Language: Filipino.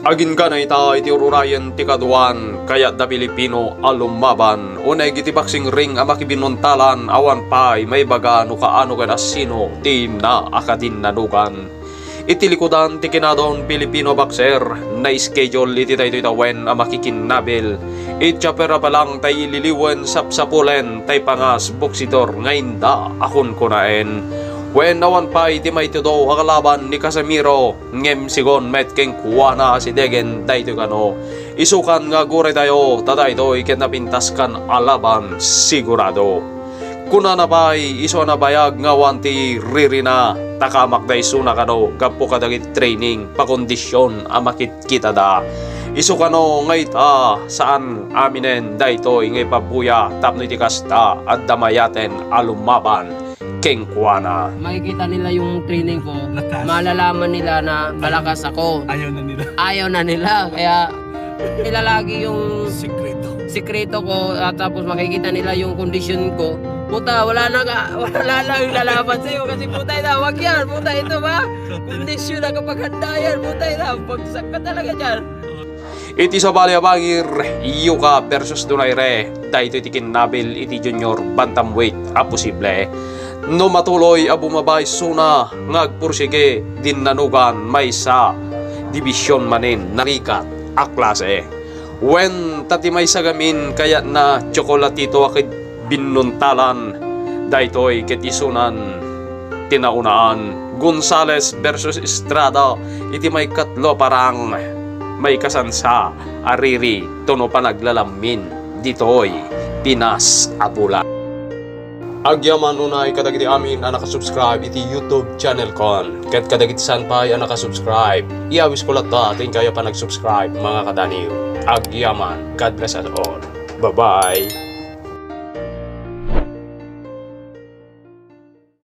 Agin ka na ita iti ururayan ti kaduan, kaya da Pilipino alumaban. Unay iti boxing ring ang makibinuntalan, awan pa'y may baga no kaano ka na sino, ti na akadin nanugan. Iti likudan ti kinadon Pilipino boxer, na schedule iti tayo itawen ang makikinabil. Itchapera pa lang tayo ililiwen sapsapulen, tay pangas boksitor ngayon da akon kunain. When nawan pa iti may tudo akalaban ni Casimiro, ngem sigon met keng kuwana si Degen dayto kano. Isukan nga gure tayo, tadayto iket napintas kan alaban sigurado. Kuna na pa'y iso na bayag nga wanti ririna, takamak day suna kano, gapo kadagit training, pakondisyon amakit kita da. Iso kano ngay ta saan aminen dayto ngay pabuya tapno iti kasta at damayaten alumaban. Kengkuana. Makikita nila yung training ko, malalaman nila na malakas ako. Ayaw na nila. Kaya ilalagi yung sikreto ko at tapos makikita nila yung kondisyon ko. Puta, wala na yung lalaban sa'yo kasi puta ina, wag yan. Puta ito ba? Kondisyon na kapag handa yan. Puta ina, pagsak ka talaga dyan. Iti sa baliyabangir, Yuka versus Donaire. Dahito iti kinabil iti junior bantamweight a posible. No matuloy a bumabay suna ngagpursige din nanugan may sa dibisyon manin narikat a klase. When tati may sagamin kaya na tsokolatito akid binuntalan daytoy ketisunan tinaunaan. Gonzales versus Estrada iti may katlo parang may kasansa ariri tono pa naglalamin ditoy Pinas Apula. Agyaman unay kadagiti amin ang nakasubscribe iti YouTube channel kon. Ket kadagiti sanpay ang nakasubscribe. Iawis ko lata atin kayo pa nagsubscribe mga kadaniw. Agyaman. God bless us all. Bye-bye.